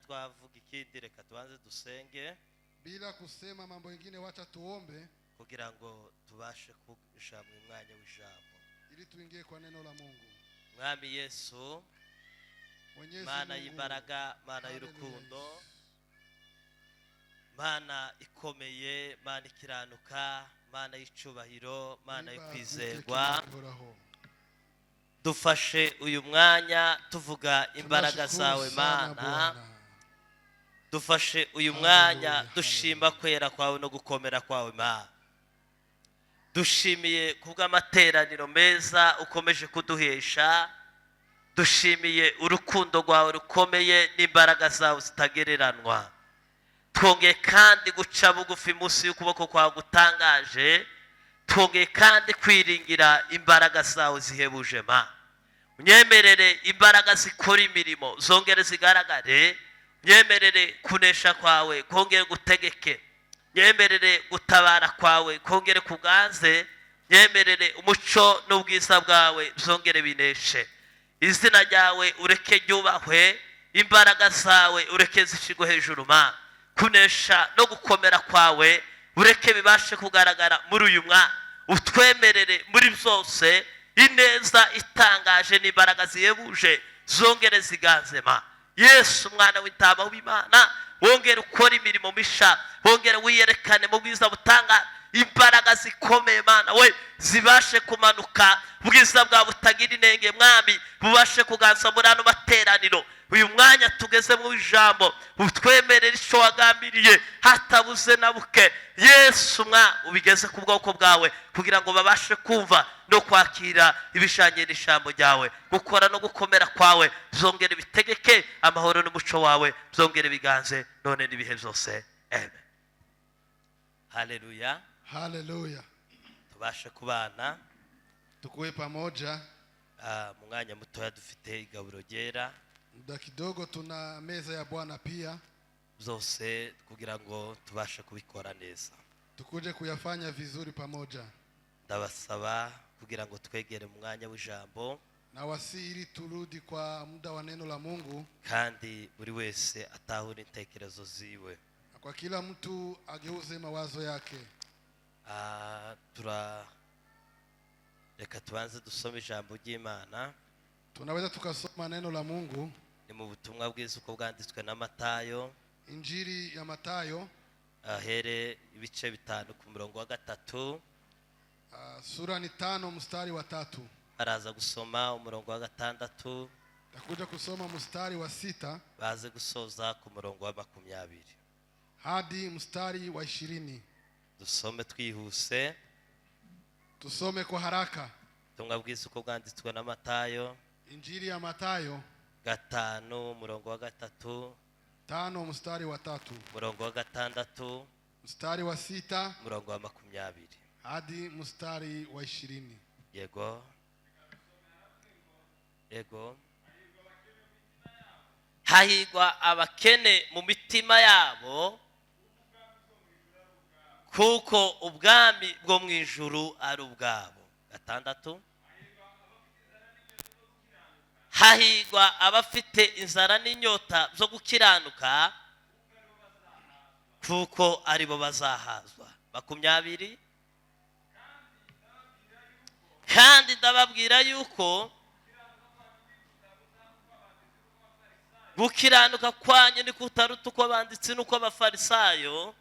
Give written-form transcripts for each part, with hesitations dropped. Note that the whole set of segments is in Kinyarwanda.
twavuga ikindi reka tubanze dusenge. Bila kusema mambo mengine wacha tuombe kugira ngo tubashe kuja mu mwanya w'ijambo ili tuingie kwa neno la Mungu. Mwami Yesu, Mana y'imbaraga, Mana y'urukundo, Mana ikomeye, Mana ikiranuka, Mana y'icubahiro, Mana y'ukwizerwa, dufashe uyu mwanya tuvuga imbaraga zawe Mana. Dufashe uyu mwanya dushima kwera kwawe no gukomera kwawe Mana. Dushimiye kubw'amateraniro meza ukomeje kuduhesha. Dushimiye urukundo rwawe rukomeye n'imbaraga zawe zitagereranwa. Twongeye kandi guca bugufi munsi y'ukuboko kwawe gutangaje. Twongeye kandi kwiringira imbaraga zawe zihebuje Mana. Unyemerere imbaraga zikora imirimo zongere zigaragare. Nyemerere kunesha kwawe kongere gutegeke. Nyemerere gutabara kwawe kongere kuganze. Nyemerere umuco n'ubwiza bwawe zongere bineshe. Izina ryawe ureke ryubahwe, imbaraga zawe ureke zishigwe hejuru Mana. Kunesha no gukomera kwawe ureke bibashe kugaragara muri uyu mwanya. Utwemerere muri byose ineza itangaje n'imbaraga zihebuje zongere ziganze Mana. Yesu mwana w'intama w'Imana, wongere ukora imirimo misha, wongere wiyerekane mu bwiza butanga imbaraga zikomeye Mana we zibashe kumanuka. Ubwiza bwa butagira inenge Mwami bubashe kuganza muri ano materaniro. Uyu mwanya tugeze mu ijambo utwemerere icyo wagambiriye hatabuze na buke. Yesu mwa ubigeze ku bwoko bwawe kugira ngo babashe kumva no kwakira ibishanye n'ijambo ryawe. Gukora no gukomera kwawe zongere bitegeke, amahoro n'umuco wawe zongere biganze none n'ibihe byose. Amen. Haleluya. Haleluya. Tubashe kubana tukuwe pamoja. Mu mwanya mutoya dufite igaburo ryera. Muda kidogo tuna meza ya Bwana pia. Zose kugira ngo tubashe kubikora neza. Tukuje kuyafanya vizuri pamoja. Ndabasaba kugira ngo twegere mu mwanya w'ijambo. Na wasiri turudi kwa muda wa neno la Mungu. Kandi buri wese atahura intekerezo ziwe. Kwa kila mtu ageuze mawazo yake. Reka tubanze dusome ijambo ry'Imana. Tunaweza tukasoma neno la Mungu. Ni mu butumwa bwiza uko bwanditswe na Matayo. Injili ya Matayo. Ahere ibice 5 ku murongo wa 3. Sura ni 5 mstari wa 3. Araza gusoma umurongo wa 6. Takuja kusoma mstari wa 6. Baze gusoza ku murongo wa 20. Hadi mstari wa 20. Dusome twihuse. Tusome kwa haraka. Ubutumwa bwiza uko bwanditswe na Matayo. Injili ya Matayo 5 umurongo wa 3. 5 mstari wa 3. Umurongo wa 6. Mstari wa 6. Umurongo wa 20. Hadi mstari wa 20. Yego. Yego. Hahigwa abakene mu mitima yabo, kuko ubwami bwo mu ijuru ari ubwabo. 6. Hahigwa abafite inzara n'inyota zo gukiranuka, kuko aribo bazahazwa. 20. Kandi ndababwira yuko gukiranuka kwanyu ni kutaruta uko abanditsi n'uko abafarisayo,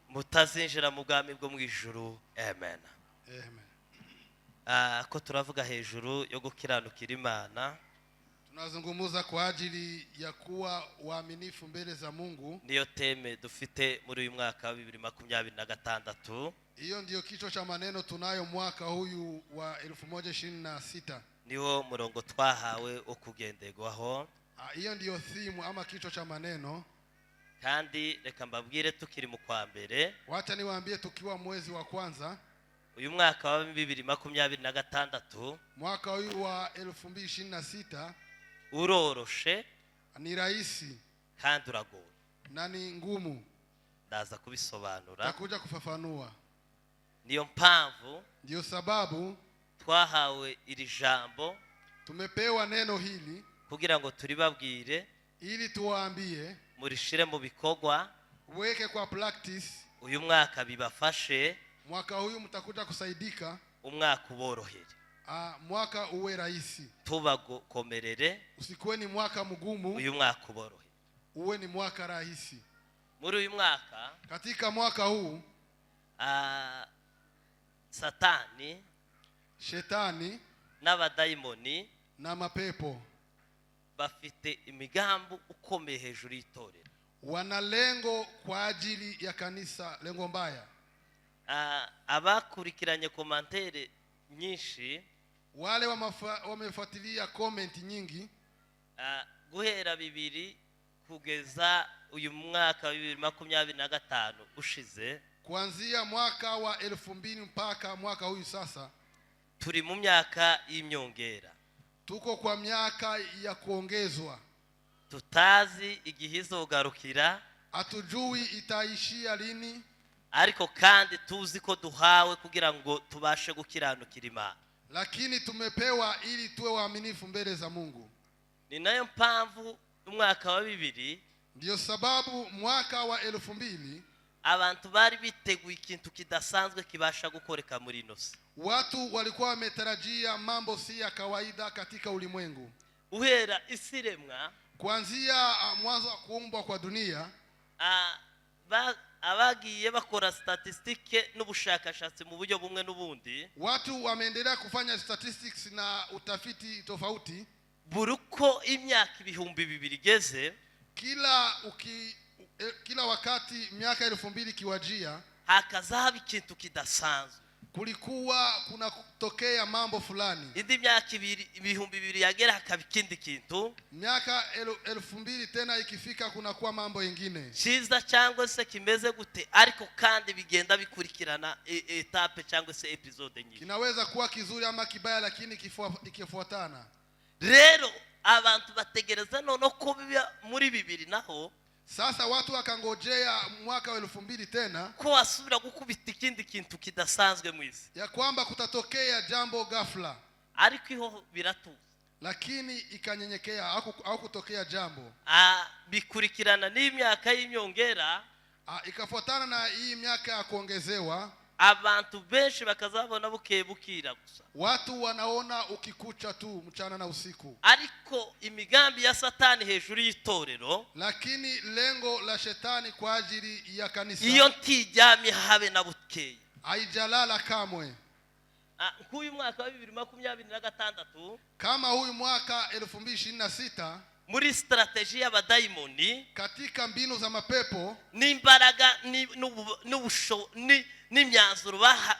mutazinjira mu bwami bwo mu ijuru. Amen. Amen. Ko turavuga hejuru yo gukiranukira Imana. Tunazungumza kwa ajili ya kuwa waaminifu mbele za Mungu. Niyo teme dufite muri uyu mwaka wa 2026. Hiyo ndio kichwa cha maneno tunayo mwaka huyu wa 2026. Niwo murongo twahawe wo kugenderwaho. Hiyo ndio theme ama kichwa cha maneno. Kandi reka mbabwire tukiri mu kwa mbere. Wacha niwaambie tukiwa mwezi wa kwanza. Uyu mwaka wa 2026. Mwaka huyu wa 2026. Uroroshe. Ni rahisi. Kandi uragoye. Na ni ngumu. Ndaza kubisobanura. Takuja kufafanua. Niyo mpamvu. Ndio sababu. Twahawe iri jambo. Tumepewa neno hili. Kugira ngo turibabwire. ili tuwaambie murishire mu bikorwa weke kwa practice. uyu mwaka bibafashe, Mwaka huyu mtakuta kusaidika, umwaka uborohere, mwaka uwe rahisi, tubakomerere, usikuwe ni mwaka mgumu, uyu mwaka uborohere, uwe ni mwaka rahisi. muri uyu mwaka Katika mwaka huu satani shetani n'abadayimoni na mapepo bafite imigambi ukomeye hejuru y'itorero, wana lengo kwa ajili ya kanisa, lengo mbaya. abakurikiranye komantere nyinshi, Wale wamefuatilia comment nyingi, guhera 2000 kugeza uyu mwaka wa 2025 ushize, kuanzia mwaka wa 2000 mpaka mwaka huyu sasa, turi mu myaka y'imyongera, tuko kwa miaka ya kuongezwa. tutazi igihe izogarukira, Hatujui itaishia lini, ariko kandi tuzi ko duhawe kugira ngo tubashe gukiranukira Imana, lakini tumepewa ili tuwe waaminifu mbele za Mungu. ni nayo mpamvu umwaka wa 2000, Ndio sababu mwaka wa 2000 abantu bari biteguye ikintu kidasanzwe kibasha gukoreka muri inosi. watu walikuwa wametarajia mambo si ya kawaida katika ulimwengu. Uhera isiremwa, Kuanzia mwanzo wa kuumbwa kwa dunia, abagiye bakora statistike n'ubushakashatsi mu buryo bumwe n'ubundi, watu wameendelea kufanya statistics na utafiti tofauti. buruko imyaka 2000 igeze, kila wakati miaka 2000 kiwajia, hakazaba ikintu kidasanzwe, kuna kutokea mambo fulani. indi myaka 2000 yagera hakaba ikindi kintu, Miaka 2000 tena ikifika kuna kuwa mambo mengine cyiza cyangwa se kimeze gute, ariko kandi bigenda bikurikirana etape cyangwa se episode nyinshi. Kinaweza kuwa kizuri ama kibaya, lakini ikifuatana. Rero abantu bategereza none ko biba muri 2000 naho, sasa watu wakangojea mwaka wa 2000 tena ko wasubira gukubita ikindi kintu kidasanzwe mu isi, ya kwamba kutatokea jambo ghafla, ariko iho biratuza, lakini ikanyenyekea au kutokea jambo. Bikurikirana n'imyaka y'imyongera, ikafuatana na hii miaka ya kuongezewa. abantu benshi bakazabona bukebukira gusa, watu wanaona ukikucha tu mchana na usiku, ariko imigambi ya satani hejuru y'itorero, lakini lengo la shetani kwa ajili ya kanisa iyo ntijyamye habe na bukeye, haijalala kamwe. Nk'uyu mwaka wa 2026, kama huyu mwaka 2026, muri strategy y'abadayimoni, katika mbinu za mapepo, n'imbaraga n'imyanzuro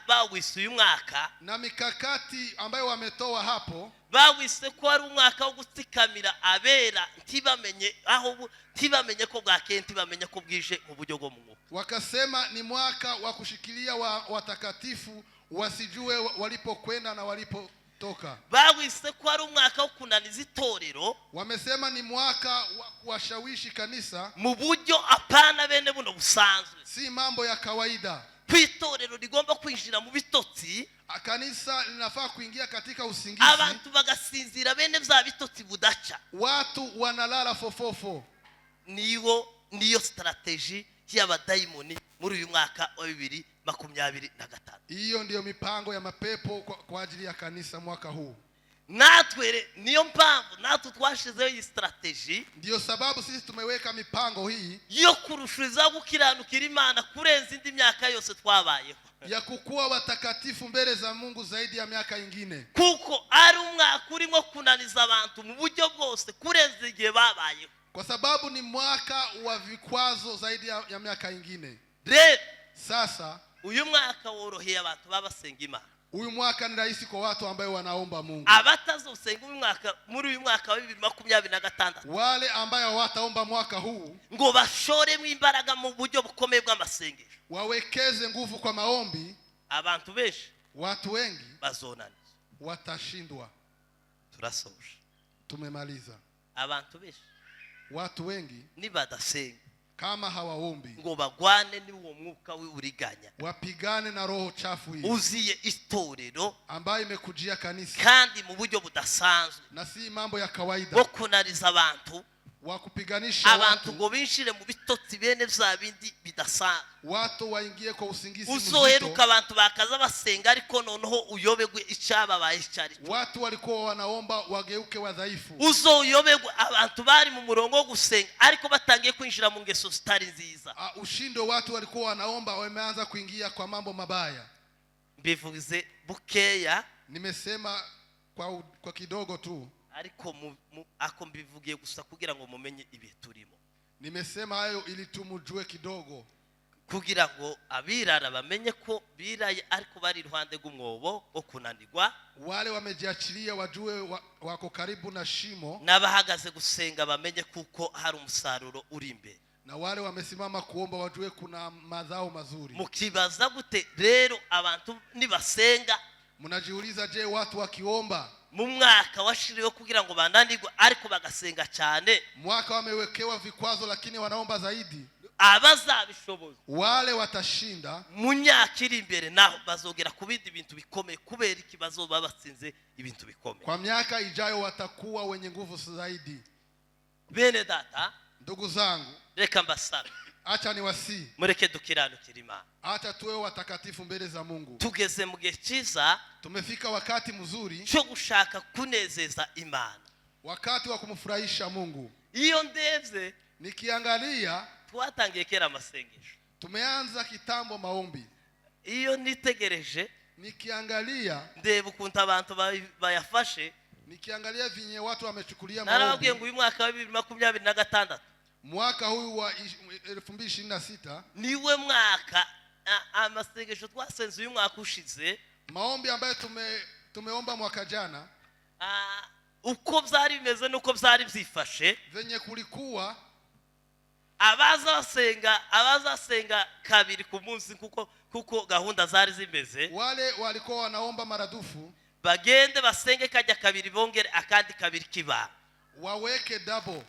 bawise uyu mwaka, na mikakati ambayo wametoa hapo, bawise ko ari umwaka wo gutsikamira abera, ntibamenye ko bwakeye, ntibamenye ko bwije mu buryo bwo mu mwuka. Wakasema ni mwaka wa kushikilia watakatifu wasijue walipokwenda na walipotoka. Bawise ko ari umwaka wo kunaniza itorero, wamesema ni mwaka wa kuwashawishi kanisa mu buryo apana bene buno busanzwe, si mambo ya kawaida. Kwitorero rigomba kwinjira mu bitotsi, kanisa linafaa kuingia katika usingizi, abantu bagasinzira bene vya bitotsi budacha, watu wanalala fofofo. Niyo strategy y'abadayimoni muri uyu mwaka wa 2025. Hiyo ndiyo mipango ya mapepo kwa ajili ya kanisa mwaka huu. Natwe niyo mpamvu natwe twashizeho iyi strategy, ndiyo sababu sisi tumeweka mipango hii yo kurushiza gukiranukira Imana kurenza indi myaka yose twabayeho, ya kukua watakatifu mbele za Mungu zaidi ya miaka ingine, kuko ari umwaka urimo kunaniza abantu mu buryo bwose kurenza igihe babayeho, kwa sababu ni mwaka wa vikwazo zaidi ya miaka ingine. Sasa uyu mwaka woroheye abantu babasenga Imana. Huyu mwaka ni rahisi kwa watu ambao wanaomba Mungu. Abatazosenga uyu mwaka muri uyu mwaka wa 2026, wale ambao wataomba mwaka huu ngo bashoremo imbaraga mu buryo bukomeye bw'amasengesho, wawekeze nguvu kwa maombi, abantu benshi, watu wengi bazonaniza, watashindwa. Turasoje, tumemaliza. Abantu benshi, watu wengi nibadasenga, kama hawaombi, ngo bagwane n'uwo mwuka w'uriganya, wapigane na roho chafu hii uziye itorero ambayo imekujia kanisa, kandi mu buryo budasanzwe, na si mambo ya kawaida, bo kunariza abantu, wa kupiganisha abantu ngo binshire mu bitotsi bene vya bindi bidasanzwe. watu waingie kwa usingizi Uzoheruka mzito. abantu bakaza basenga ariko noneho uyobegwe icyababaye cyari. Watu walikuwa wanaomba wageuke wadhaifu. Uzoyobegwe abantu bari mu murongo wo gusenga ariko batangiye kwinjira mu ngeso zitari nziza. Ushindo watu walikuwa wanaomba wameanza kuingia kwa mambo mabaya. Mbivuze bukeya, nimesema kwa kidogo tu, ariko ako mbivugiye gusa kugira ngo mumenye ibihe turimo. Nimesema hayo ili tumujue kidogo, kugira ngo abirara bamenye ko biraye ariko bari iruhande rw'umwobo wo kunanirwa. Wale wamejiachilia wajue wako karibu na shimo, n'abahagaze gusenga bamenye kuko hari umusaruro uri imbere. Na wale wamesimama kuomba wajue kuna mazao mazuri. Mukibaza gute rero abantu nibasenga? Munajiuliza, je, watu wakiomba mu mwaka washiriwe kugira ngo bananirwe ariko bagasenga cyane, mwaka wamewekewa vikwazo lakini wanaomba zaidi, abazabishoboza wale watashinda mu myaka iri imbere, naho bazogera ku bindi bintu bikomeye kubera ikibazo babatsinze ibintu bikomeye. Kwa miaka ijayo watakuwa wenye nguvu zaidi. Bene data, ndugu zangu, reka mbasabe, acha niwasi, mureke dukiranukire Imana, acha tuwe watakatifu mbele za Mungu. Tugeze mu gihe cyiza, tumefika wakati mzuri cyo gushaka kunezeza Imana, wakati wa kumfurahisha Mungu. Iyo ndevye nikiangalia, twatangiye kera amasengesho, tumeanza kitambo maombi. Iyo nitegereje, nikiangalia, ndeba ukuntu abantu bayafashe, nikiangalia vinye watu wamechukulia maombi. Narababwiye ngo uyu mwaka wa 2026, mwaka huu wa 2026 niwe mwaka amasengesho twasenze uyu mwaka ushize, maombi ambayo tumeomba mwaka jana, uko byari bimeze nuko byari byifashe, venye kulikuwa abazasenga kabiri ku munsi kuko gahunda zari zimeze, wale walikuwa wanaomba maradufu, bagende basenge kajya kabiri bongere akandi kabiri kiba, waweke double,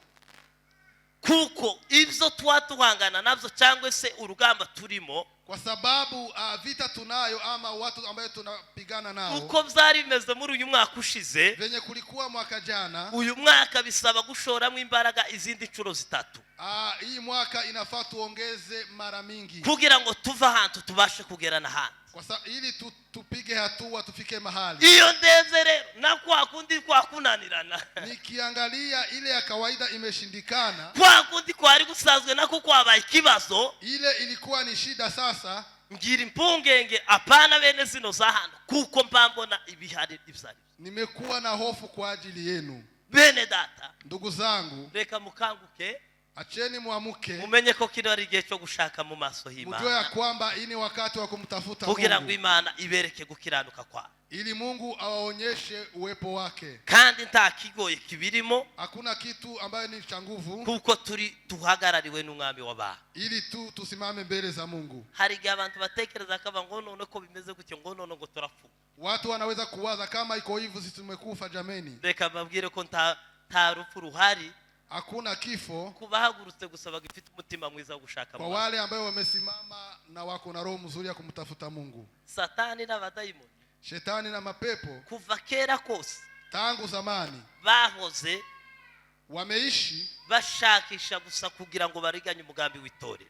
kuko ibyo twatuhangana nabyo cyangwa se urugamba turimo, kwa sababu vita tunayo ama watu ambayo tunapigana nao, uko byari bimeze muri uyu mwaka ushize, venye kulikuwa mwaka jana, uyu mwaka bisaba gushoramo imbaraga izindi ncuro zitatu. Hii mwaka inafaa tuongeze mara mingi kugira ngo tuva ahantu tubashe kugera n'ahandi, ili tupige hatua tufike mahali. Iyo ndeze rero na kwa kundi kwa kunanirana, nikiangalia ile ya kawaida imeshindikana, kwa kundi kwari gusazwe nako kwabaye ikibazo, ile ilikuwa ni shida. Sasa ngira impungenge apana bene zino zahano, kuko mpambona ibihari ibyari. Nimekuwa na hofu kwa ajili yenu. Bene data, ndugu zangu, reka mukanguke, acheni muamuke, mumenye ko kino ari igihe cyo gushaka mu maso h'Imana, mujue ya kwamba ini wakati wa kumtafuta Mungu, kugira ngo Imana ibereke gukiranuka kwa, ili Mungu awaonyeshe uwepo wake. Kandi nta kigoye kibirimo, hakuna kitu ambayo ni cha nguvu, kuko tuhagarariwe n'umwami w'abantu, ili tusimame mbele za Mungu. Hari igihe abantu batekereza kaba ngo none ko bimeze gutyo, ngo none ngo turafu. Watu wanaweza kuwaza kama iko hivyo sisi tumekufa. Jameni, reka babwire ko nta rupfu ruhari, hakuna kifo, kubahagurutse gusaba gifite umutima mwiza wo gushaka kwa wale ambao wamesimama na wako na roho nzuri ya kumtafuta Mungu. Satani n'abadayimoni, shetani na mapepo, kuva kera kose, tangu zamani, bahoze wameishi bashakisha gusa kugira ngo bariganye umugambi w'itore,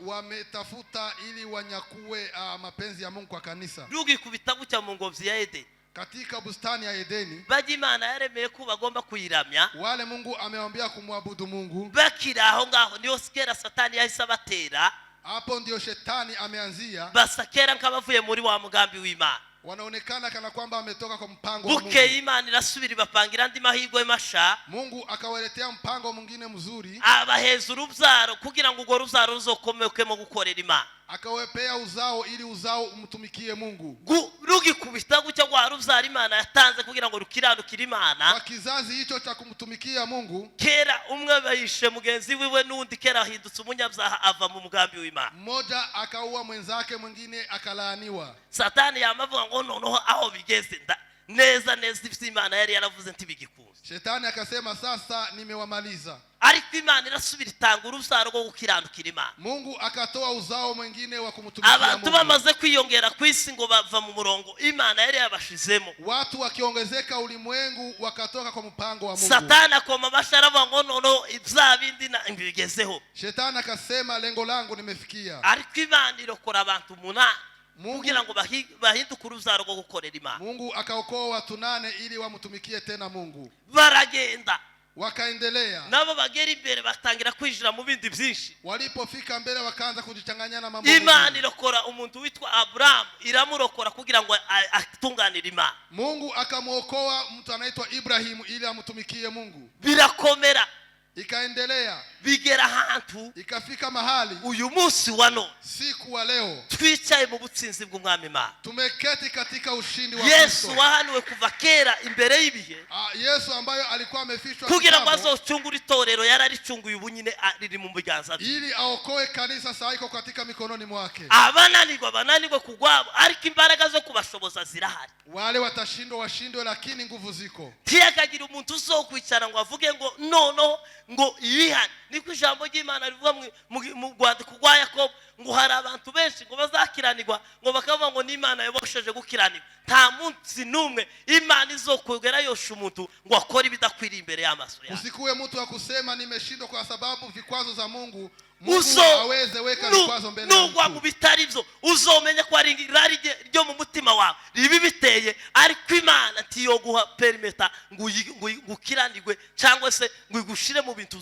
wametafuta ili wanyakue mapenzi ya Mungu kwa kanisa. Rugi kubitabu cya mu ngobyi ya Edeni, katika bustani ya Edeni, baje Imana yaremeye ko bagomba kuyiramya, wale Mungu amewaambia kumwabudu Mungu, bakira aho ngaho niyo sikera Satani yahise abatera. Hapo ndio shetani ameanzia, basakera nkabavuye muri wa mugambi w'Imana, wanaonekana kana kwamba wametoka kwa mpango wa Mungu. Buke Imana irasubira bapangira andi mahirwe masha, Mungu akawaletea mpango mwingine mzuri, abaheza urubyaro kugira ngo ugo rubyaro ruzokomekemo gukorera Imana, akawepea uzao ili uzao umtumikie Mungu. Rugi kubita gucya gwa rubyaro Imana yatanze kugira ngo rukiranukire Imana, kwa kizazi hicho cha kumtumikia Mungu. Kera umwe bayishe mugenzi wiwe, n'undi kera ahindutse umunyabyaha ava mu mugambi w'Imana, mmoja akaua mwenzake, mwingine akalaaniwa. Satani yamavuga ngo noneho aho bigeze neza neza ivyo Imana yari yaravuze ntibigikunda. Shetani akasema sasa nimewamaliza. Ariko Imana irasubira itanga urubyaro rwo gukiranukira Imana. Mungu akatoa uzao mwingine wa kumtumikia Abantu Mungu. bamaze kwiyongera ku isi ngo bava mu murongo Imana yari yabashizemo. Watu wakiongezeka ulimwengu wakatoka kwa mpango wa Mungu. Satani akoma mashara ngo nono ibya bindi na imbigezeho. Shetani akasema lengo langu nimefikia. Ariko Imana irokora abantu munani kugira ngo bahinduke urubyaro rwo gukorera Imana. Mungu akaokoa watu 8 ili wamtumikie tena Mungu. Baragenda Wakaendelea. nabo bagera imbere batangira kwinjira mu bindi byinshi. Walipofika mbele wakaanza kujichanganya na mambo. Imana irokora umuntu witwa Abraham, iramurokora kugira ngo atunganire Imana. Mungu akamuokoa mtu anaitwa Ibrahimu ili amtumikie Mungu. Birakomera, Ikaendelea, bigera ahantu ikafika mahali uyu munsi wa none siku wa leo twicaye mu butsinzi bw'umwami Imana. tumeketi katika ushindi wa Kristo. Yesu wahanuwe kuva kera imbere y'ibihe Yesu ambayo alikuwa amefishwa kugira ngo azocungure itorero, yararicunguye ubu nyine riri mu biganza bye, ili aokoe kanisa. Sasa iko katika mikononi mwake. abananirwe kugwabo, ariko imbaraga zo kubashoboza zirahari. Wale watashindwa washindwe, lakini nguvu ziko. Ntiyakagira umuntu uzokwicara ngo avuge ngo nono ngo ibihane. Niko ijambo ry'Imana rivuga mu rwandiko rwa Yakobo ngo hari abantu benshi ngo bazakiranirwa ngo bakavuga ngo n'Imana yabosheje gukiranirwa. Nta munsi numwe Imana izokugera yosha umuntu ngo akore ibidakwiriye imbere y'amaso yawe. Usikuwe mtu wa kusema nimeshindwa kwa sababu vikwazo za Mungu. Mungu aweze weka vikwazo mbele yako. Nugwa mu bitari byo uzomenya ko ari irari ryo mu mutima wawe ribi biteye, ariko Imana ntiyoguha perimeta ngo ukiranirwe cyangwa se ngo igushire mu bintu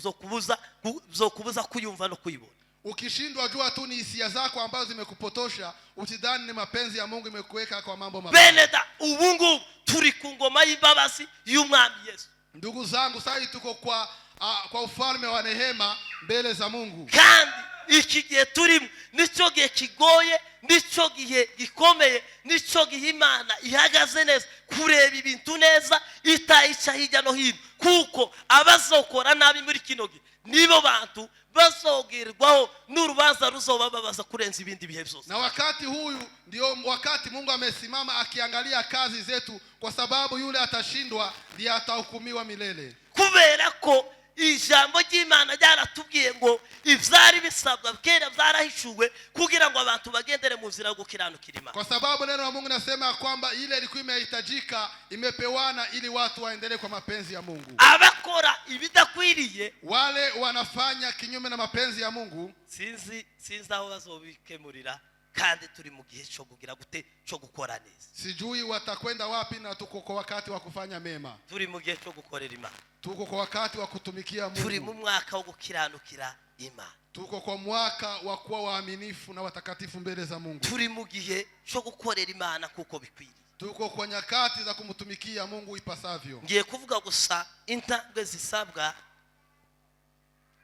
zokubuza kuyumva no kuyibona. Ukishindwa jua tu ni hisia zako ambazo zimekupotosha, usidhani ni mapenzi ya Mungu imekuweka kwa mambo mabaya. Beneda ubungu turi ku ngoma y'imbabazi y'umwami Yesu. Ndugu zangu, sasa tuko kwa ufalme wa neema mbele za Mungu. Kandi iki gihe turimo nico gihe kigoye, nico gihe gikomeye, nico gihe Imana ihagaze neza kureba ibintu neza, itayica hirya no hino, kuko abazokora nabi muri kino gihe nibo bantu bazogerwaho n'urubanza ruzobababaza kurenza ibindi bihe byose. Na wakati huyu ndio wakati Mungu amesimama akiangalia kazi zetu, kwa sababu yule atashindwa ndiye atahukumiwa milele. Kubera ko ijambo ry'Imana ryaratubwiye ngo ivyari bisabwa kera byarahishuwe kugira ngo abantu bagendere mu nzira yo gukiranukira Imana. Kwa sababu neno la Mungu nasema kwamba ile ilikuwa imehitajika, imepewana ili watu waendelee kwa mapenzi ya Mungu. Abakora ibidakwiriye, wale wanafanya kinyume na mapenzi ya Mungu, sinzi aho bazobikemurira, kandi turi mu gihe cyo kugira gute cyo gukora neza. Sijui watakwenda wapi, na tuko kwa wakati wa kufanya mema. Turi mu gihe cyo gukorera Imana. Tuko kwa wakati wa kutumikia Mungu. Turi mu mwaka wo gukiranukira Imana. Tuko kwa mwaka wa kuwa waaminifu na watakatifu mbele za Mungu. Turi mu gihe cyo gukorera Imana kuko bikwiriye. Tuko kwa nyakati za kumtumikia Mungu ipasavyo. Ngiye kuvuga gusa intambwe zisabwa.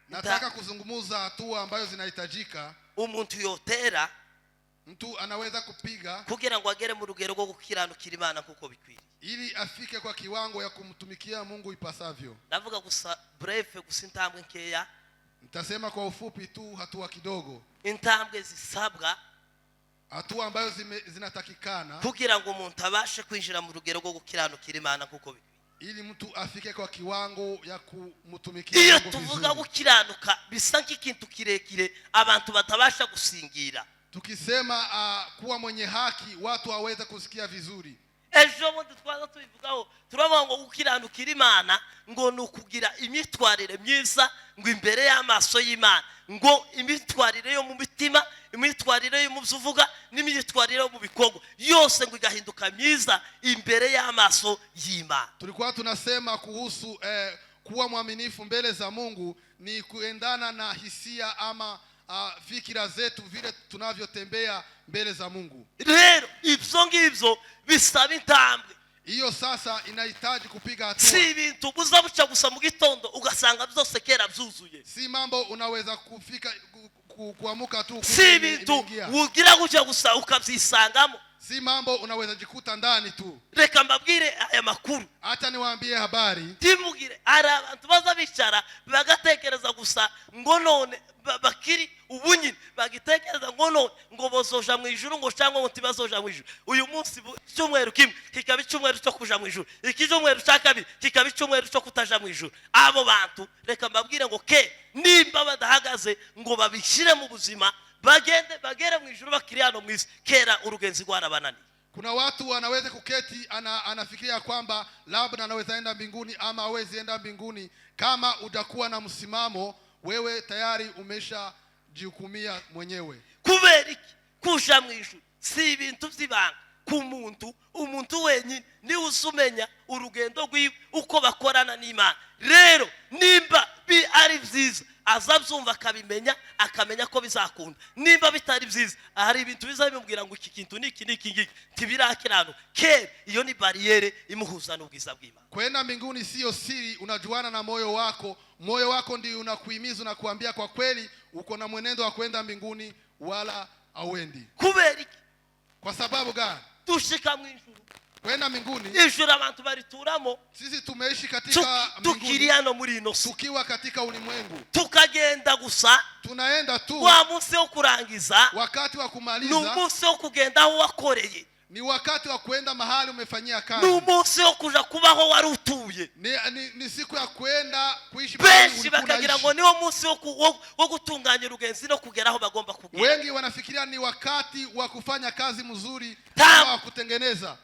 Nataka kuzungumuza hatua ambayo zinahitajika umuntu yotera, mtu anaweza kupiga kugira ngo agere mu rugero rwo gukiranukira Imana kuko bikwiriye, ili afike kwa kiwango ya kumtumikia Mungu ipasavyo. Ndavuga gusa bref, gusa intambwe nkeya. Nitasema kwa ufupi tu hatua kidogo. Intambwe zisabwa, hatua ambayo zinatakikana kugira ngo umuntu abashe kwinjira mu rugero rwo gukiranukira Imana kuko bikwiriye, ili mtu afike kwa kiwango ya kumtumikia Mungu. Iyo vizuri. tuvuga gukiranuka bisa nk'ikintu kirekire abantu batabasha gusingira. Tukisema kuwa mwenye haki watu waweze kusikia vizuri. Ejo bundi twaza tubivugaho, turavuga ngo gukiranukira Imana ngo nukugira imitwarire myiza ngo imbere y'amaso y'Imana, ngo imitwarire yo mu mitima, imitwarire yo mu bzuvuga, n'imitwarire yo mu bikorwa yose ngo igahinduka myiza imbere y'amaso y'Imana. Tulikuwa tunasema kuhusu kuwa mwaminifu mbele za Mungu ni kuendana na hisia ama fikira zetu vile tunavyotembea mbele za Mungu. Rero ibyo ngibyo bisaba intambwe. Hiyo sasa inahitaji kupiga hatua. Si ibintu buzabuca gusa mu gitondo ugasanga byose kera byuzuye. Si mambo unaweza kufika kuamuka tu. Si ibintu ugira guca gusa ukabyisangamo. Si mambo unaweza jikuta ndani tu. Reka mbabwire aya makuru. Acha niwaambie habari. Timugire ari abantu baza bicara bagatekereza gusa ngo none bakiri ubunyine, bagitekereza ngo none ngo bozoja mu ijuru ngo cyangwa ngo tibazoja mu ijuru. Uyu munsi cyumweru kimwe kikaba icyumweru cyo kuja mu ijuru, ikijumweru cya kabiri kikaba icyumweru cyo kutaja mu ijuru. Abo bantu reka mbabwire ngo nimba badahagaze ngo babishire mu buzima bagere mu ijuru bakiri hano mu isi, kera urugenzi rwarabananiye. Kuna watu wanaweza kuketi anafikiria kwamba labda anaweza enda mbinguni ama hawezi enda mbinguni. Kama utakuwa na msimamo, wewe tayari umeshajihukumia mwenyewe. Kubera iki kuja mu ijuru si ibintu by'ibanga ku umuntu wenyine ni usumenya urugendo rw'iwe uko bakorana n'Imana. Rero nimba ari byiza azabyumva akabimenya, akamenya ko bizakunda. Nimba bitari byiza hari ibintu bizabimubwira ngo iki kintu niki tibirakirano. Iyo ni barriere imuhuza n'ubwiza bw'Imana. Kwenda mbinguni sio siri, unajuana na moyo wako. Moyo wako ndio unakuhimiza na kuambia kwa kweli uko na mwenendo wa kwenda mbinguni wala auendi. Kubera iki? Kwa sababu gani? Tushika mu ijuru. Kwenda mbinguni, ijuru abantu barituramo. Sisi tumeishi katika mbinguni, tukiriano muri ino si, tukiwa katika ulimwengu. Tukagenda gusa, tunaenda tu. Wa munsi wo kurangiza, wakati wa kumaliza, n'umunsi wo kugenda aho wakoreye. Ni wakati wa kwenda mahali umefanyia kazi. N'umunsi wo kuja kubaho wari utuye. Ni siku ya kwenda kuishi mahali benshi bakagira ngo niwo munsi wo gutunganya urugenzi no kugeraho bagomba kugera. Wengi wanafikiria ni wakati wa kufanya kazi mzuri na wa kutengeneza.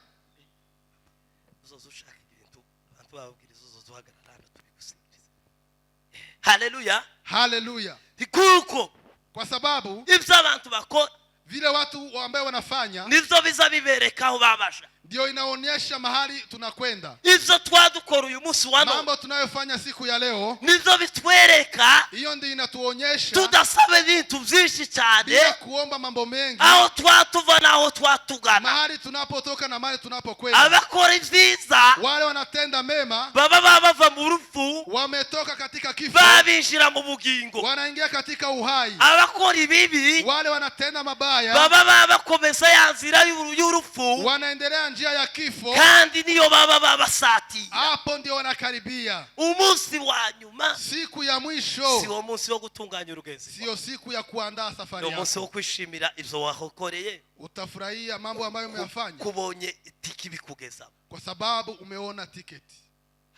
Haleluya. Haleluya. Kuko kwa sababu ibyo abantu bakora, vile watu ambao wanafanya nivyo biza bibereka aho babasha, ndio inaonyesha mahali tunakwenda. Ivyo twadukora uyu munsi wano, mambo tunayofanya siku ya leo, nivyo bitwereka, hiyo ndio inatuonyesha tudasabe ibintu byinshi cyane, bila kuomba mambo mengi, aho twatuva na aho twatugana, mahali tunapotoka na mahali tunapokwenda. Abakora ibyiza, wale wanatenda mema, bava mu rupfu, wametoka katika kifo, babinjira mu bugingo, wanaingia katika uhai. Abakora ibibi, wale wanatenda mabaya, bakomeza ya nzira y'urupfu, wanaendelea njia ya kifo, kandi niyo babasatira. Hapo ndio wanakaribia umunsi wa nyuma, siku ya mwisho. Sio umunsi wo gutunganya urugenzi, sio siku ya kuandaa safari yako. Umunsi wo kwishimira ivyo wakoreye, utafurahia mambo ambayo umeyafanya, kubonye tiki bikugeza, kwa sababu umeona tiketi.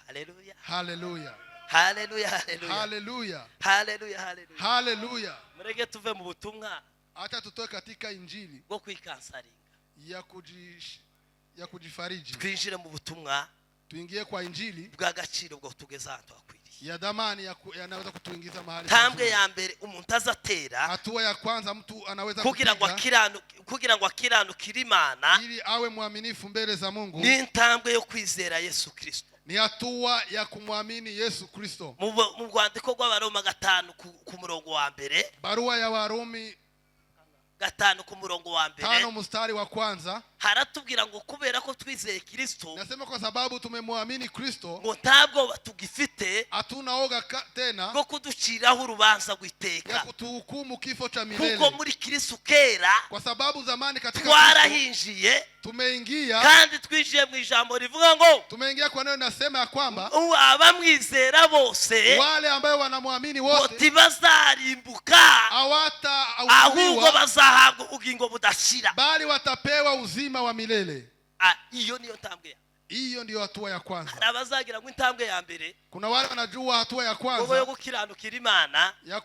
Haleluya, haleluya, haleluya, haleluya, haleluya, haleluya, haleluya, haleluya. Murege tuve mu butumwa, acha tutoe katika injili bwo kwikansaringa ya kujifariji, twinjire mu butumwa, tuingie kwa injili bwa gaciro bwo tugeza ahantu hakwiriye, ya dhamani yanaweza kutuingiza mahali. Tambwe ya mbere umuntu azatera, hatua ya kwanza mtu anaweza kugira ngo akiranukire Imana, ili awe mwaminifu mbele za Mungu, ni ntambwe yo kwizera Yesu Kristo. Ni hatua ya kumwamini Yesu Kristo. Mu rwandiko rw'Abaroma 5 ku murongo wa mbere, barua ya Warumi 5 ku murongo wa mbere, 5 mstari wa kwanza, haratubwira ngo kubera ko twizeye Kristo, nasema kwa sababu tumemwamini Kristo, ngo ntabwo batugifite, hatuna oga tena ngo kuduciraho urubanza rw'iteka, ya kutuhukumu kifo cha milele. kuko muri Kristo kera, kwa sababu zamani katika twarahinjiye, tumeingia, kandi twinjiye mu ijambo rivuga ngo, tumeingia kwa neno nasema ya kwamba abamwizera bose, wale ambao wanamwamini wote, tibazarimbuka, ahubwo bazahabwa ubugingo budashira, bali watapewa uzima wa milele. Iyo niyo ntambwe. Hiyo ndio hatua ya kwanza. Abazagira ngo intambwe ya mbere, kuna wale wanajua hatua ya kwanza yo gukiranukira Imana, ya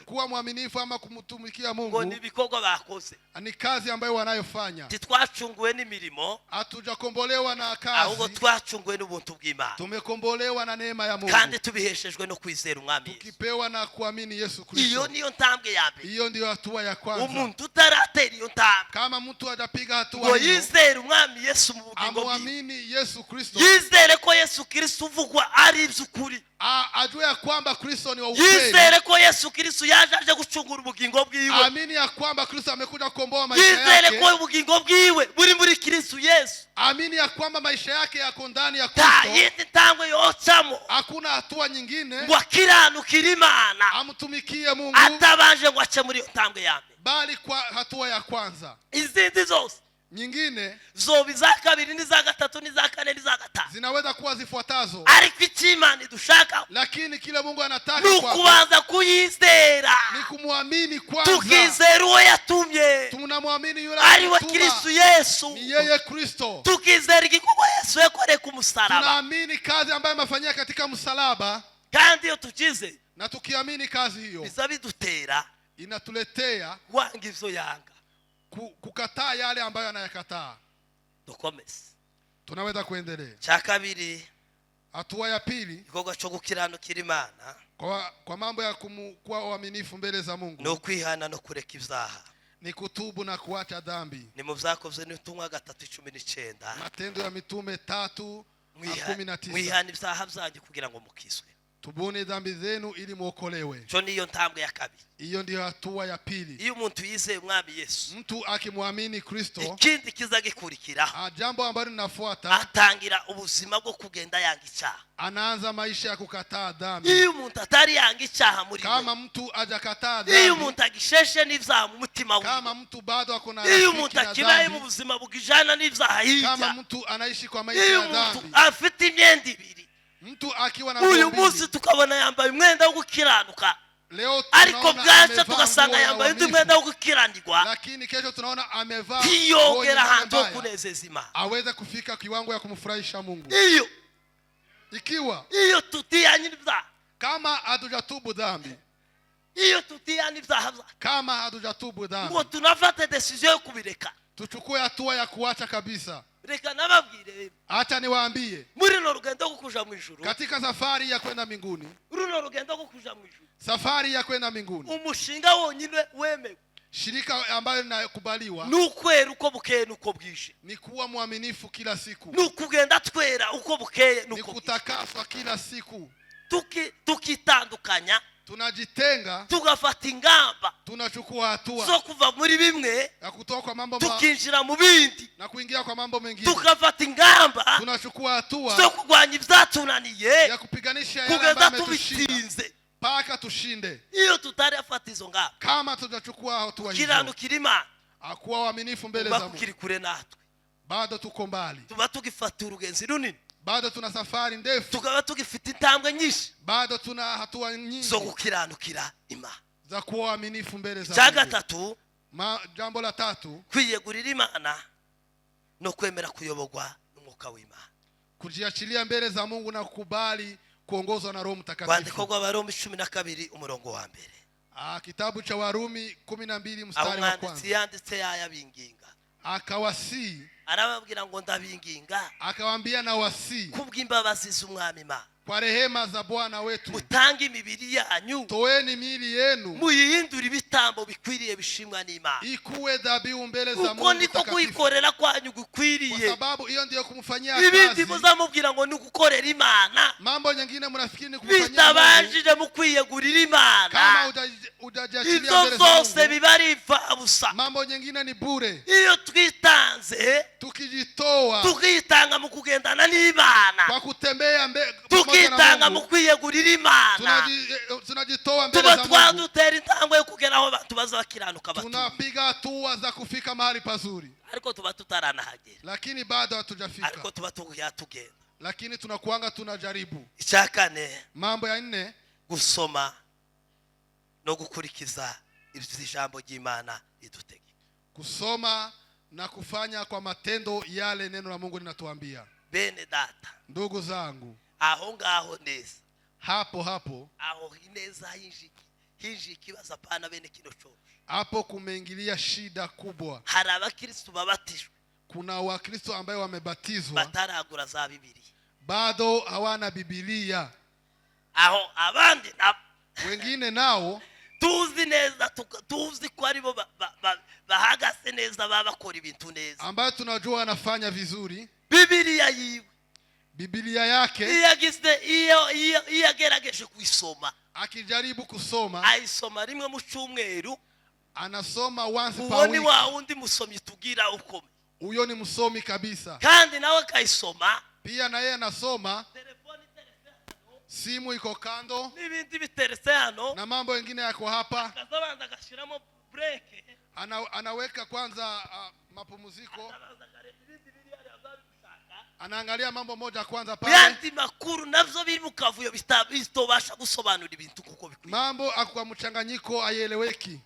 kuwa mwaminifu ama kumtumikia Mungu, ngo ni bikorwa bakoze, ni kazi ambayo wanayofanya. Titwacunguwe n'imirimo, hatujakombolewa na kazi, ahubwo twacunguwe n'ubuntu bw'Imana, tumekombolewa na neema ya Mungu, kandi tubiheshejwe no kwizera Umwami, tukipewa na kuamini Yesu Kristo. Iyo niyo ntambwe ya mbere. Hiyo ndio hatua ya kwanza. Umuntu utaratera iyo ntambwe, kama mtu hajapiga hatua hiyo, ngo yizere Umwami Yesu mu bugingo bwe, amwamini Yesu Kristo, yizere ko Yesu Kristo uvugwa ari iby'ukuri, ajue ya kwamba Kristo ni wa ukweli, yizere ko Yesu Kristo yaje gucungura ubugingo bwiwe, amini ya kwamba Kristo amekuja kukomboa maisha yake, yizere ko ubugingo bwiwe buri muri Kristo Yesu, amini ya kwamba maisha yake yako ndani ya Kristo. yindi ntambwe yocamo, hakuna hatua nyingine, ngo akiranukire Imana, amtumikie Mungu, atabanje ngo ace muri iyo ntambwe ya mbere, bali kwa hatua ya kwanza. Izindi zose nyingine zoba iza kabiri n'iza gatatu n'iza kane n'iza gatanu, zinaweza kuwa zifuatazo, ariko icyo Imana idushaka lakini kile Mungu ni anataka kwako ukubanza kuyizera, ni kumwamini kwanza. tukizera uwo yatumye Tunamwamini yule ari we aliyetuma, Kristo Yesu, ni yeye Kristo. tukizera igikorwa Yesu yakoreye ku musaraba. Tunaamini kazi ambayo amefanyia katika msalaba, kandi iyo tukize na tukiamini kazi hiyo biza bidutera inatuletea wanga ivyo yanga. kukataa yale ambayo anayakataa. Dukomeze. Tunaweza kuendelea. Cha kabiri, hatua ya pili, igikorwa cyo gukiranukira Imana kwa mambo ya kuwa waaminifu mbele za Mungu, no kwihana no kureka ivyaha, ni kutubu na kuacha dhambi. ni mu Vyakozwe n'Ubutumwa 3:19, Matendo ya Mitume 3:19. mwihana ivyaha vyanyu kugira ngo mukizwe. Tubuni dhambi zenu ili muokolewe. Cyo niyo ntambwe ya kabiri. Hiyo ndio hatua ya pili. Iyo umuntu yizeye Umwami Yesu, Mtu akimwamini Kristo, ikindi kiza gikurikiraho, jambo ambalo linafuata, atangira ubuzima bwo kugenda yanga icyaha. anaanza maisha ya kukataa dhambi. Iyo umuntu atari yanga icyaha muri we, Kama mtu hajakataa iyo dhambi, umuntu agisheshe n'ivyaha mu mutima we, kama mtu bado akona iyo umuntu rafiki na akibaye mu dhambi, buzima bugijana n'ivyaha kama hirya, mtu anaishi kwa maisha iyo ya umuntu dhambi, afite imyenda ibiri, mtu akiwa na uyu nguo munsi mbili, tukabona yambaye umwenda wo gukiranuka, leo ariko tunaona bwaca amevaa tugasanga nguo ya yambaye undi uaminifu, mwenda wo gukiranirwa, lakini kesho tunaona amevaa nguo ntiyongera ahantu ho mbaya, kunezeza Imana. aweze kufika kiwango ya kumfurahisha Mungu. Iyo tutiyanye n'ivyaha, kama hatujatubu dhambi, iyo tutiyanye ivyaha vyacu, kama hatujatubu dhambi, ngo tunafate decision yo kubireka, tuchukue hatua ya kuacha kabisa. reka nababwire, Acha niwaambie, muri no rugendo rwo kuja mu ijuru, katika safari ya kwenda mbinguni, runo rugendo rwo kuja mu ijuru, safari ya kwenda mbinguni, umushinga wonyine wemewe shirika ambayo linakubaliwa nukwera uko bukeye nuko bwije, ni kuwa mwaminifu kila siku, nukugenda twera uko bukeye ni nuko bwije, kutakaswa kila siku. tukitandukanya, Tunajitenga, tugafata ingamba tunachukua hatua zo kuva muri bimwe ya kutoka kwa mambo tukinjira mu bindi, na kuingia kwa mambo mengine. tukafata ingamba Tunachukua hatua zo kurwanya ibyatunaniye ya kupiganisha yale ambayo kugeza ametushinda tubitinze. mpaka tushinde. Iyo tutarafata izo ngamba, Kama tutachukua hatua hizo, kiranukira Imana, akuwa waaminifu mbele za tuba Mungu, kukiri kure natwe, bado tuko mbali, tuba tugifata urugenzi runini, bado tuna safari ndefu, tukaba tugifite intambwe nyinshi bado tuna hatua nyingi zo gukiranukira Imana. za kuwa waaminifu mbele za Cya Mungu. gatatu, Jambo la tatu, kwiyegurira Imana no kwemera kuyoborwa n'Umwuka w'Imana. kujiachilia mbele za Mungu na kukubali kuongozwa na Roho Rwandiko Mtakatifu. rw'Abaroma 12 umurongo wa mbere. Kitabu cha Warumi 12 Aho mstari wa umwanditsi kwanza. yanditse yayabinginga, Akawasii, arababwira ngo ndabinginga akawaambia na wasii, kubw'imbabazi z'Umwami Imana, kwa rehema za Bwana wetu, mutange imibiri yanyu toeni miili yenu muyihindure ibitambo bikwiriye bishimwa n'Imana. ikuwe dhabihu mbele za Uko Mungu niko takatifu. kuyikorera kwanyu Kwa gukwiriye. sababu hiyo ndiyo kumfanyia Ibindi kazi. muzamubwira ngo ni ugukorera Imana, Mambo nyingine mnafikiri ni kumfanyia Mungu, bitabashije mu kwiyegurira Imana, kama hujajiachilia izo mbele za zose Mungu, biba ari imfabusa. mambo nyingine ni bure. Iyo twitanze, Tukijitoa tukitanga mu kugendana n'Imana, kwa kutembea pamoja tukitanga na mu Mungu, kwiyegurira Imana, tunajitoa mbele tuba za Mungu, twadutera intambwe yo kugera aho abantu bazakiranuka batuye, tunapiga hatua za kufika mahali pazuri, ariko tuba tutaranahagera, lakini bado hatujafika, ariko tuba tugenda. lakini tunakuanga tunajaribu. Icya kane, Mambo ya 4, gusoma no gukurikiza ijambo ry'Imana ridutegeka. kusoma na kufanya kwa matendo yale neno la Mungu linatuambia. Bene data, Ndugu zangu, aho ngaho neza, hapo aho ineza hinjiki ikibazo pana bene kino cyo, hapo kumeingilia shida kubwa. hari abakristo babatijwe Kuna Wakristo ambao wamebatizwa bataragura za Bibiliya, bado hawana Biblia. aho abandi Wengine nao tuzi neza, tuzi ko aribo bahagase neza, babakora ibintu neza, ambayo tunajua anafanya vizuri, Bibiliya yiwe Biblia yake iyo agerageje kuyisoma, akijaribu kusoma, ayisoma rimwe mu cyumweru, anasoma once per uboni week. wa wundi musomyi tugira ukomeye, Huyo ni msomi kabisa. kandi nawe akayisoma, Pia na yeye anasoma, telefoni iteretse hano, simu iko kando n'ibindi biteretse hano, na mambo mengine yako hapa, akazabanza agashiramo breke, anaweka kwanza mapumziko, atabaza kareba ibindi biri hariya bazabishaka. anaangalia mambo moja kwanza pale, Yandi makuru navyo biri mu kavuyo bitobasha gusobanura ibintu kuko bikwiye. mambo akwa mchanganyiko ayeleweki,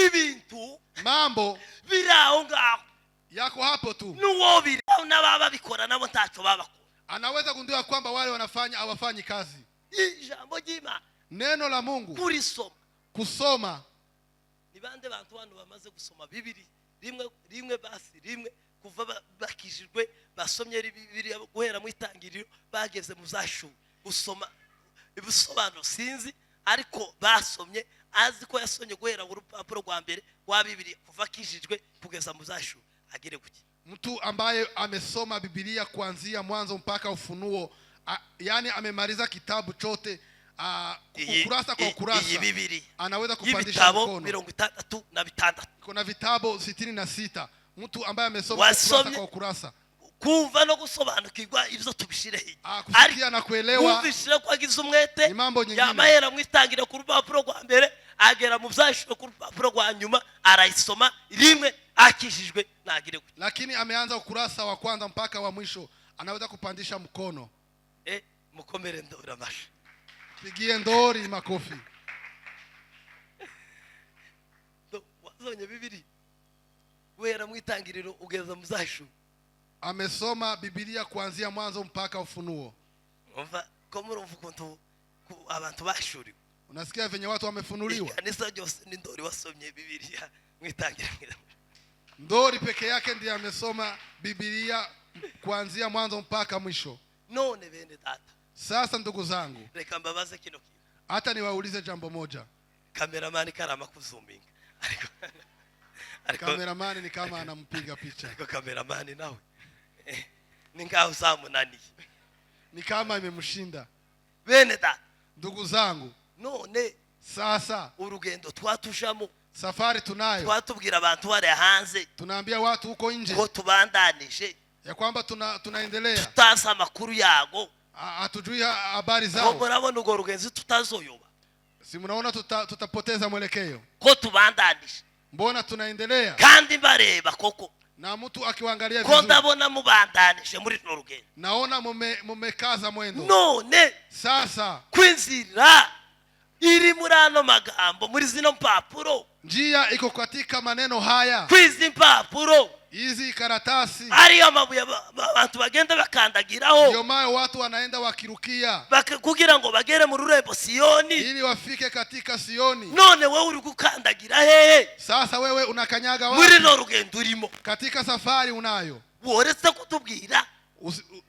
Ibintu mambo biraho ngaho yako hapo tu. nuwo biraho n'ababa bikora nabo ntacyo babakora. Anaweza kugundua kwamba wale wanafanya hawafanyi kazi. Ijambo ry'Imana Neno la Mungu kurisoma, kusoma, ni bande bantu bano bamaze gusoma Bibili rimwe basi rimwe kuva bakishijwe basomye Bibili guhera mu itangiriro bageze mu zashu gusoma ibisobanuro sinzi, ariko basomye azi ko yasonye guhera mu rupapuro rwa mbere wa Bibili kuva kishijwe kugeza mu zashu agire guki. mtu ambaye amesoma Biblia kuanzia mwanzo mpaka Ufunuo, yani amemaliza kitabu chote ukurasa kwa ukurasa, iyi Bibili anaweza kupandisha mkono. 66 Kuna vitabu 66. Mtu ambaye amesoma ukurasa kwa ukurasa, kumva no gusobanukirwa ibyo tubishire hii, kusikia na kuelewa kumvishira kwagize umwete ni mambo nyingine. Yamahera mwitangire ku rupapuro rwa mbere agera mu byashiro ku rupapuro rwa nyuma arayisoma rimwe akishijwe nagire gute. Lakini ameanza ukurasa wa kwanza mpaka wa mwisho, anaweza kupandisha mkono. Mukomere ndora mashi, pigie ndori makofi. Wazonye Bibili wera mwitangiriro ugeza mu zashu, amesoma Biblia kuanzia mwanzo mpaka Ufunuo. umva ko murumva ukuntu abantu bashuri. Unasikia venye watu wamefunuliwa. Kanisa ryose ni ndori wasomye Biblia mwitangiriro. Ndori peke yake ndiye amesoma Biblia kuanzia mwanzo mpaka mwisho. None bene data, Sasa ndugu zangu, reka mbabaze kino kintu. hata niwaulize jambo moja. Cameraman karama kuzuminga. Cameraman ni kama anampiga picha. Ariko cameraman nawe ni ngaho zamunaniye, ni kama imemshinda. Bene data, ndugu zangu, none sasa urugendo twatujamo, safari tunayo, twatubwira abantu bare hanze, tunaambia watu huko nje ko tubandanije ya kwamba tunaendelea, tutaza makuru yago, hatujui habari zao. ko murabona ugo rugenzi tutazoyoba, si mnaona tutapoteza mwelekeo, ko tubandanije, mbona tunaendelea kandi bareba koko, na mtu akiwaangalia ko vizuri, ndabona mubandanije muri no rugendo, naona mumekaza mwendo. None sasa kwinzira iri murano magambo muri zino mpapuro, njia iko katika maneno haya, kwizi mpapuro hizi karatasi, ari amabuye abantu bagenda bakandagiraho, ndio maana watu wanaenda wakirukia kugira ngo bagere mu rurembo Sioni, ili wafike katika Sioni. None wewe uri gukandagira hehe? Sasa wewe unakanyaga wapi muri no rugendo urimo? Katika safari unayo, woretse kutubwira,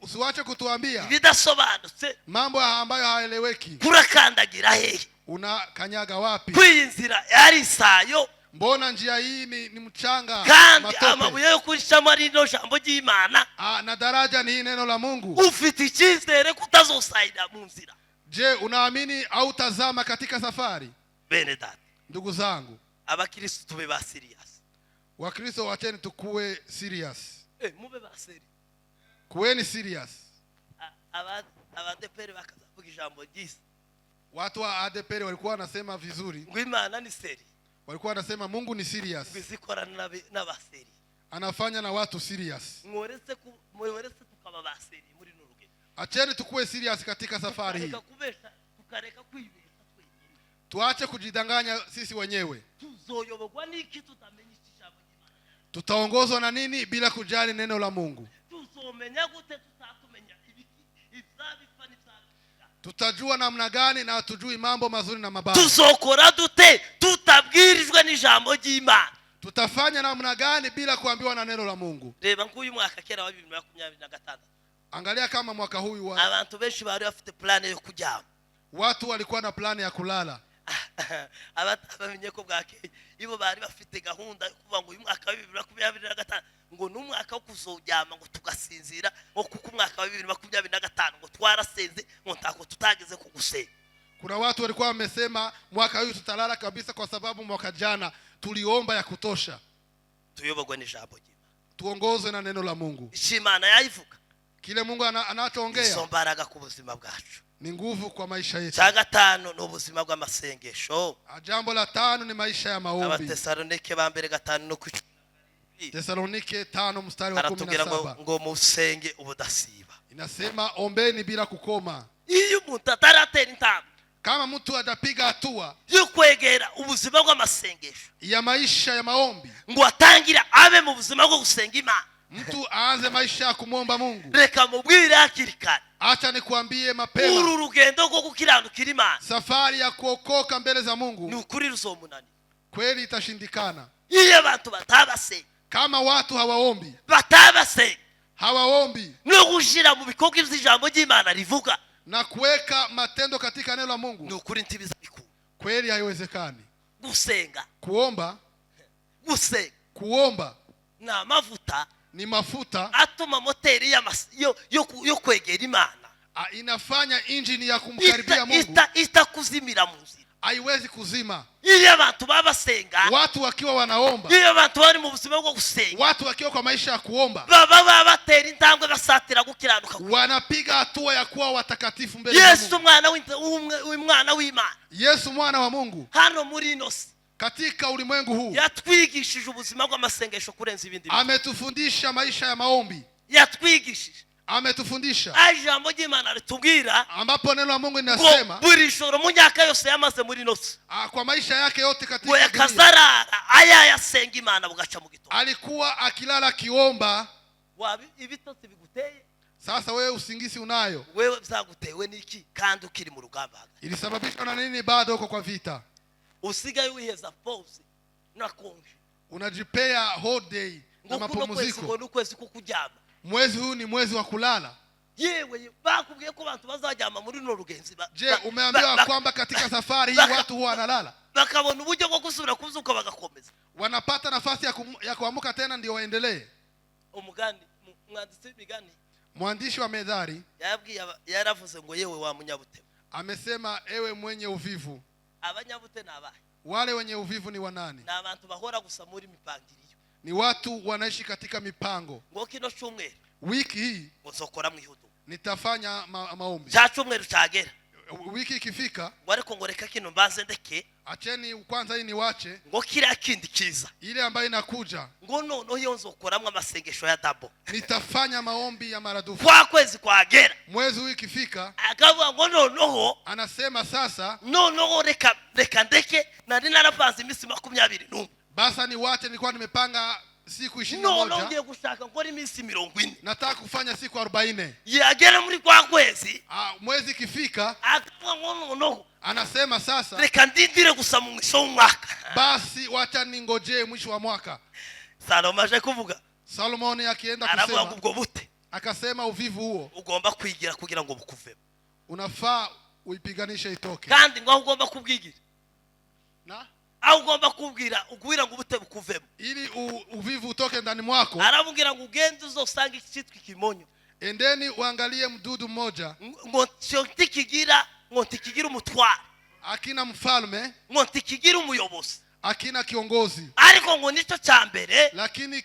usiwache kutuambia ibidasobanutse, mambo ambayo haeleweki. Kurakandagira hehe? Unakanyaga wapi? Kwinzira yari sayo, mbona njia hii ni mchanga, kandi amabuye yo kurishamo ari no jambo ry'Imana, na daraja ni neno la Mungu. Ufite icyizere kutazosaida mu nzira? Je, unaamini au tazama katika safari? Bene data, ndugu zangu, abakristo tube ba serious. Wakristo wacheni tukue serious. Mube ba serious. Kuweni serious. Abadeperi bakazavuga ijambo ry'isi. Watu wa ADPR walikuwa wanasema vizuri. Ngwimana ni seri. Walikuwa wanasema Mungu ni serious. Bizikorana n'abaseri. Anafanya na watu serious. Mworetse tukaba baseri muri n'urugendo. Acheni tukue serious katika safari hii. Tukareka kwibesha twenyine. Tuache kujidanganya sisi wenyewe. Tuzoyobogwa niki tutamenye ijambo ry'Imana? Tutaongozwa na nini bila kujali neno la Mungu? Tuzomenya gute tutatumenya ibiki izabifa n'ibyabifa? Tutajua namna gani na tujui mambo mazuri na mabaya? Tuzokora dute tutabwirijwe n'ijambo ry'Imana? Tutafanya namna gani bila kuambiwa na neno la Mungu? Reba nk'uyu mwaka kera wa 2026. Angalia kama mwaka huu abantu benshi bari bafite plan yo kujyama. Watu walikuwa na plani ya kulala. Abamenye ko bwakeye ibo bari bafite gahunda yo kuvuga ngo uyu mwaka wa 2025 ngo n'umwaka wo kuzojyama ngo tugasinzira, ngo kuko umwaka wa 2025 ngo twarasenze ngo ntako tutageze kugusenga. Kuna watu walikuwa wamesema mwaka huu tutalala kabisa kwa sababu mwaka jana tuliomba ya kutosha. Tuyobogwe n'ijambo ry'Imana, tuongozwe na neno la Mungu. Imana yayivuga, kile Mungu anachoongea isombaraga ku buzima bwacu, ni nguvu kwa maisha yetu. Cya gatanu no buzima bw'amasengesho. Jambo la tano ni maisha ya maombi. Abatesalonike ba mbere 5:10. Tesalonike 5 mstari wa aratubwira 17 ngo musenge ubudasiba. inasema ombeni bila kukoma. Iyo umuntu ataratera intambwe Kama mtu atapiga hatua yo kwegera ubuzima bw'amasengesho ya maisha ya maombi, ngo atangira abe mu buzima bwo gusenga Imana, mtu aanze maisha ya kumwomba Mungu, reka mubwire hakiri kare, acha nikwambie uru mapema, rugendo rwo gukiranukira Imana safari ya kuokoka mbele za ni Mungu ukuri ruzomunani. kweli itashindikana Iyo abantu batabasenga kama watu hawaombi no gushira mu bikorwa by'ijambo ry'Imana rivuga, na kuweka matendo katika neno la ni Mungu, ukuri ntibiza bikuru. kweli haiwezekani. Gusenga Kuomba ni amavuta ni mafuta, atuma moteri yo kwegera Imana inafanya injini ya kumkaribia Mungu, itakuzimira mu nzira. haiwezi kuzima. Iyo abantu babasenga, Watu wakiwa wanaomba, iyo abantu bari mu buzima bwo gusenga, watu wakiwa kwa maisha ya kuomba, baba batera intambwe basatira gukiranuka. wanapiga hatua ya kuwa watakatifu mbele za Yesu Mungu. umwana w'Imana, Yesu mwana wa Mungu hano muri ino si katika ulimwengu huu yatwigishije ubuzima bw'amasengesho kurenza ibindi bintu. ametufundisha maisha ya maombi, Yatwigishije ametufundisha ijambo ry'Imana ritubwira ambapo neno la Mungu ngo linasema buri joro mu myaka yose yamaze muri ino si kwa maisha yake yote ngo katika dunia yakazarara ayayasenga Imana bugaca mu gitondo. alikuwa akilala akiomba. Ibitotsi biguteye Sasa wewe usingisi unayo, wewe byagutewe n'iki kandi ukiri mu rugamba? ilisababishwa na nini? Bado uko kwa vita, Usigaye wiheza pause na konje, unajipea holiday na ngo kuno kwezi mapumziko. ngo n'ukwezi kukuryama. Mwezi huu ni mwezi wa kulala. Yewe bakubwiye ko abantu bazajyama muri no rugenzi Je, umeambiwa kwamba katika safari hii watu huwa wanalala, bakabona uburyo bwo gusubira kuzuka bagakomeza, wanapata nafasi ya kuamka tena ndio waendelee? umugani mwanditsi w'imigani Mwandishi wa Methali yaravuze ngo yewe wa munyabute, amesema ewe mwenye uvivu. abanyabute nabahe? Wale wenye uvivu ni wanani? Na abantu bahora gusa muri mipangiriyo, Ni watu wanaishi katika mipango. ngo kino cyumweru Wiki hii uzokora mu ihudu, nitafanya maombi. cya cyumweru cyagera Wiki ikifika, ngo ariko ngo reka kino mbanze ndeke, acheni kwanza hii niwache ngo kiriya kindi kiza, ile ambayo inakuja, ngo noneho iyo nzokoramwe amasengesho ya dabo, nitafanya maombi ya maradufu. kwa kwezi kwagera. Mwezi huu ikifika, Akavuga ngo noneho anasema sasa reka ndeke, nari narapanze iminsi 21, basa niwache, nilikuwa nimepanga siku 21, noneho ngiye gushaka ngora iminsi 40. nataka kufanya siku 40. Yagera muri kwa kwezi, Mwezi ikifika, akavuga ngo noneho anasema sasa reka ndindire gusa mu mwisho w'umwaka. basi wacha ningojee mwisho wa mwaka. Salomo aje kuvuga, Solomoni akienda aravuga ngo kusema, ubwo bute akasema uvivu huo ugomba kwigira kugira ngo bukuvemo, unafaa uipiganishe itoke. kandi ngo ugomba kubwigira Na aho ugomba kubwira ugwira ngo ubute bukuvemo, ili uvivu utoke ndani mwako, arabwira ngo ugende uzosanga ikitwa ikimonyo, endeni uangalie mdudu mmoja, ngo ntikigira umutware, akina mfalme, ngo ntikigira umuyobozi, akina kiongozi, ariko ngo nicyo cya mbere, lakini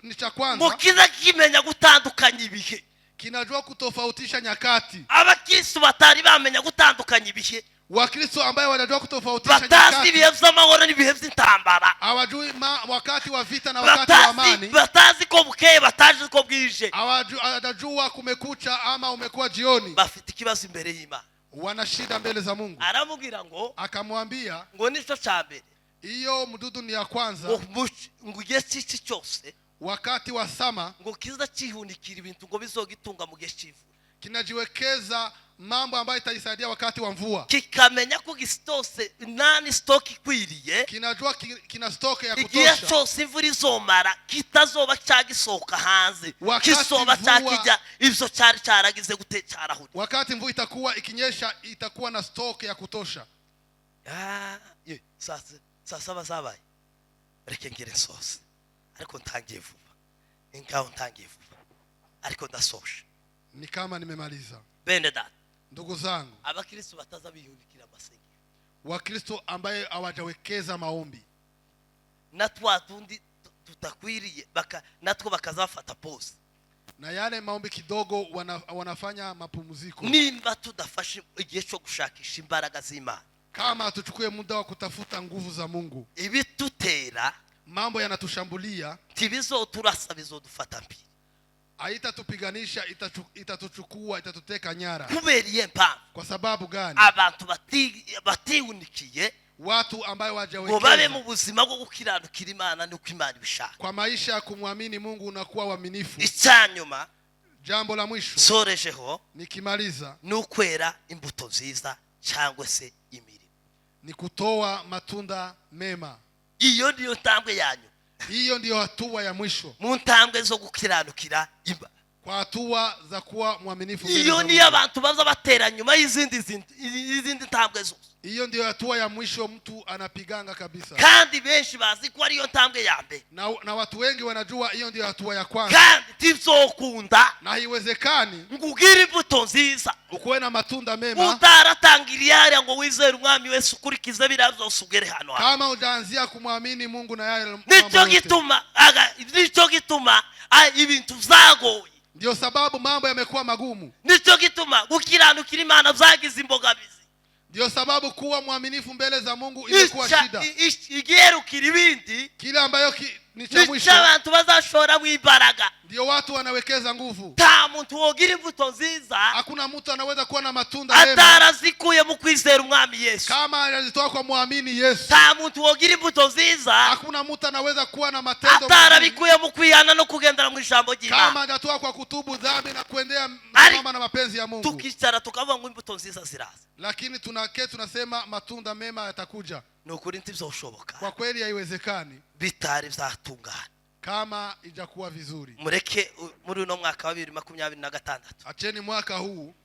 ni cha ngo kwanza kiza kimenya gutandukanya ibihe. kinajua kutofautisha nyakati. Abakristo batari bamenya gutandukanya ibihe, Wakristo ambaye wanajua kutofautisha batazi ibihe nyakati, by'amahoro n'ibihe by'intambara, hawajui wakati wa vita na wakati wa amani, batazi ko bukeye, batazi ko bwije, hawajua kumekucha ama umekuwa jioni. bafite ikibazo imbere y'Imana, Wana shida mbele za Mungu. aramubwira ngo Akamwambia ngo nicyo cya mbere, hiyo mdudu ni ya kwanza, ngo igihe cy'iki cyose wakati wa sama ngo kiza kihunikira ibintu ngo bizogitunga mu gihe cy'ivura, kinajiwekeza mambo ambayo itajisaidia wakati wa mvua, kikamenya ko gisitose nani stock ikwiriye, kinajua kina stock ya igihe kutosha. cyose imvura izomara kitazoba cyagisohoka hanze, Wakati kisoba cyakijya ibyo cyari cyaragize gute cyarahuri. Wakati mvua itakuwa ikinyesha, itakuwa na stock ya kutosha. Sasa bazabaye reke ngire nsose, ariko ntangiye vuba, ingaho ntangiye vuba, ariko ndasosha. Ni kama nimemaliza. Bene data, Ndugu zangu, abakristo bataza biyunikira amasengesho, Wakristo ambaye hawajawekeza maombi, na twatundi tutakwiriye natwo bakazafata pause, na yale maombi kidogo wanafanya mapumziko. nimba tudafashe igihe cyo gushakisha imbaraga z'Imana, Kama tuchukue muda wa kutafuta nguvu za Mungu, ibitutera mambo yanatushambulia, tibizoturasa bizodufata mbi, haitatupiganisha, itatuchukua, itatuteka nyara. kuberiye mpa Kwa sababu gani? abantu batiunikiye Watu ambao ngo babe hawajawekeza mu buzima bwo gukiranukira Imana n'uko Imana ibishaka. kwa maisha ya kumwamini Mungu na kuwa waaminifu. Icyanyuma Jambo la mwisho sorejeho nikimaliza n'ukwera imbuto nziza cyangwa se imirimo. ni kutoa matunda mema. Iyo ndiyo ntambwe yanyu, Hiyo ndiyo hatua ya mwisho mu ntambwe zo gukiranukira Imana. kwa hatua za kuwa mwaminifu mbele Iyo za niyo Mungu. abantu baza batera nyuma y'izindi ntambwe zose, Hiyo ndiyo hatua ya mwisho mtu anapiganga kabisa. kandi benshi bazi ko ariyo ntambwe ya mbere, Na watu wengi wanajua hiyo ndiyo hatua ya kwanza, kandi tivzokunda na haiwezekani ngugira imbuto nziza ukuwe na matunda mema utaratangiriye hariya ngo wizere umwami wese ukurikize biriya byose ugere hano hano. kama hujaanzia kumwamini Mungu na yale mambo Nicyo yote. gituma ibintu vyagoye, Ndio sababu mambo yamekuwa magumu. nicyo gituma gukiranukira Imana vyagize imbogamizi, Ndio sababu kuwa mwaminifu mbele za Mungu imekuwa shida. igerukira ibindi Kile ambayo ni cha nicyo mwisho abantu bazashora mu imbaraga. ndio watu wanawekeza nguvu. Nta muntu wogira imbuto nziza Hakuna mtu anaweza kuwa na matunda mema atarazikuye mu kwizera umwami Yesu. kama anazitoa kwa muamini Yesu. Nta muntu wogira imbuto nziza Hakuna mtu anaweza kuwa na matendo mazuri atarabikuye mu kwihana no kugendera mu ijambo ry'Imana. kama hajatoa kwa kutubu dhambi na kuendea Ari- mama na mapenzi ya Mungu. Tukicara tukavuga ngo imbuto nziza ziraza, Lakini tunasema matunda mema yatakuja. ni ukuri ntibizoshoboka Kwa kweli haiwezekani bitari vyatungana. kama ijakuwa vizuri. Mureke muri uno mwaka wa 2026 Acheni mwaka huu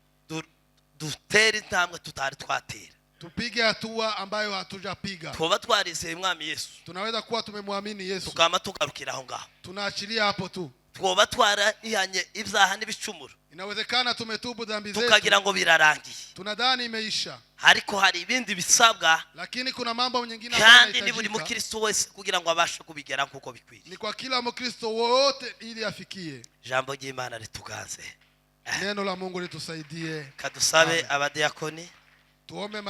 dutere intambwe tutari twatera, tupige hatua ambayo hatujapiga. tuba twarizeye umwami Yesu, Tunaweza kuwa tumemwamini Yesu, tukama tugarukira aho ngaho, tunaachilia hapo tu. twoba twarihanye ibyaha n'ibicumuro Inawezekana tumetubu dhambi zetu, tukagira ngo birarangiye, tunadhani imeisha, ariko hari ibindi bisabwa, lakini kuna mambo mengine ambayo kandi ni buri yanahitajika. mukristo wese kugira ngo abashe kubigera nkuko bikwiriye. Ni kwa kila Mkristo wote ili afikie. Jambo ry'Imana rituganze. Neno la Mungu litusaidie. Kadusabe Amen. abadiakoni Tuombe